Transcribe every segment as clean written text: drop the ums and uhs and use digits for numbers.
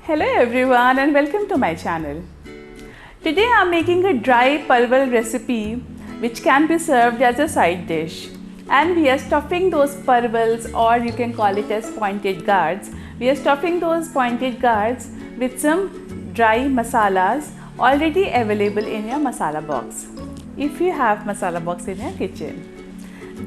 Hello everyone and welcome to my channel. Today I am making a dry parval recipe which can be served as a side dish, and we are stuffing those parvals, or you can call it as pointed gourds. We are stuffing those pointed gourds with some dry masalas already available in your masala box, if you have masala box in your kitchen.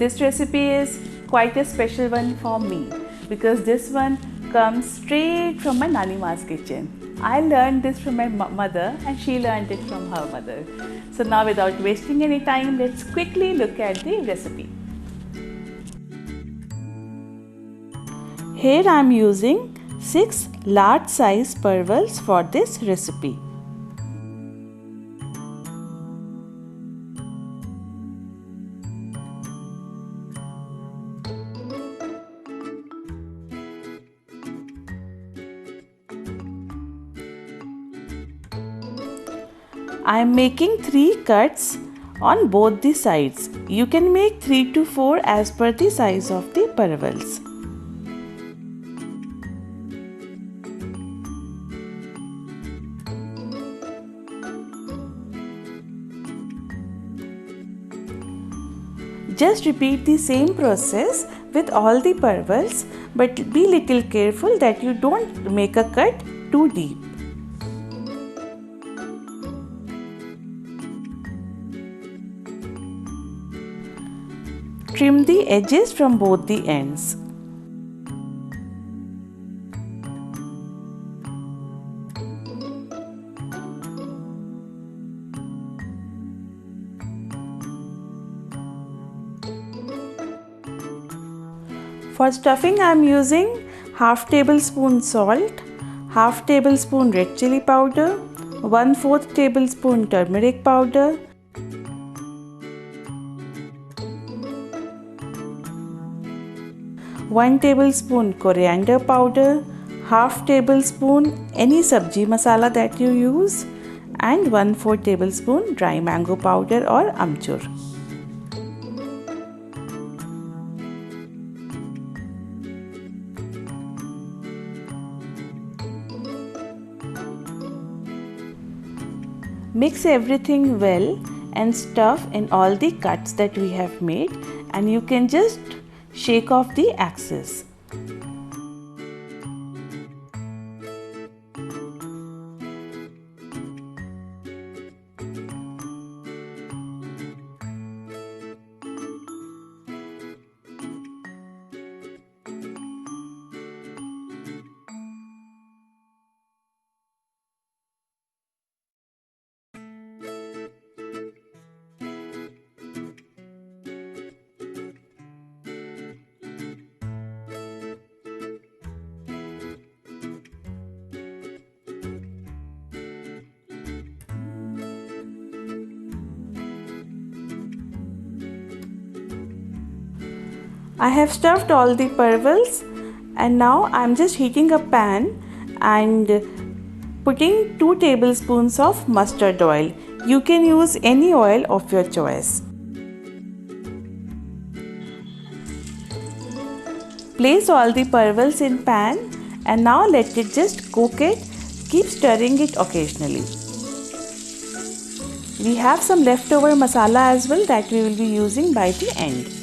This recipe is quite a special one for me because this one comes straight from my Nani Ma's kitchen. I learned this from my mother and she learned it from her mother. So now without wasting any time, let's quickly look at the recipe. Here I am using 6 large size parvals for this recipe. I am making 3 cuts on both the sides. You can make 3 to 4 as per the size of the parvals. Just repeat the same process with all the parvals, but be little careful that you don't make a cut too deep. Trim the edges from both the ends. For stuffing I am using half tablespoon salt, half tablespoon red chili powder, 1/4 tablespoon turmeric powder, 1 tablespoon coriander powder, half tablespoon any sabji masala that you use, and 1/4 tablespoon dry mango powder or amchur. Mix everything well and stuff in all the cuts that we have made, and you can just shake off the excess. I have stuffed all the parvals, and now I am just heating a pan and putting 2 tablespoons of mustard oil. You can use any oil of your choice. Place all the parvals in pan and now let it just cook it. Keep stirring it occasionally. We have some leftover masala as well that we will be using by the end.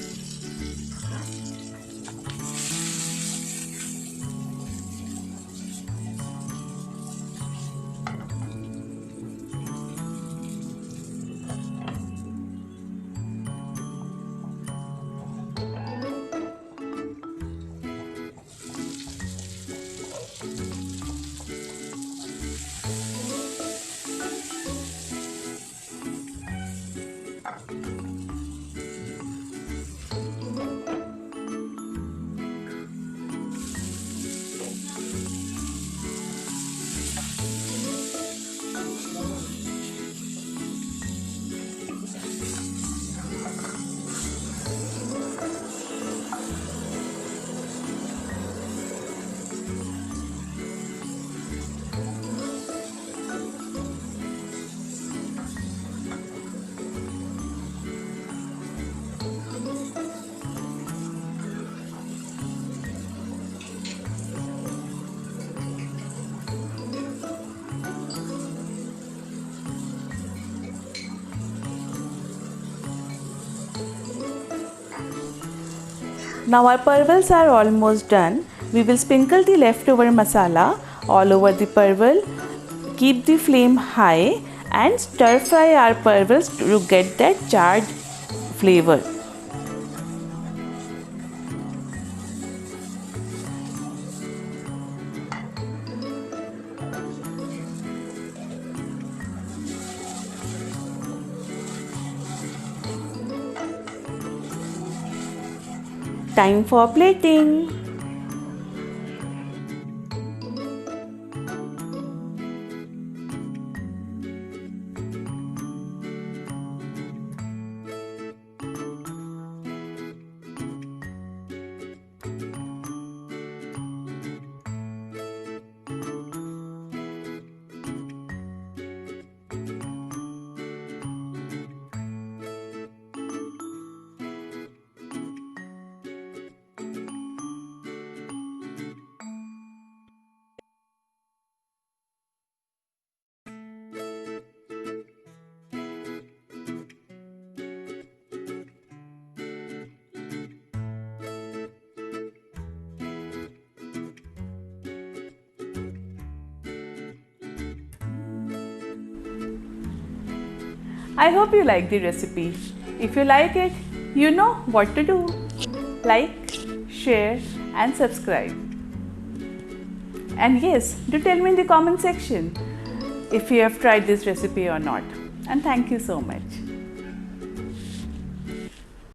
Now our parvels are almost done. We will sprinkle the leftover masala all over the parvel. Keep the flame high and stir fry our parvels to get that charred flavor. Time for plating. I hope you like the recipe. If you like it, you know what to do. Like, share and subscribe. And yes, do tell me in the comment section if you have tried this recipe or not. And thank you so much.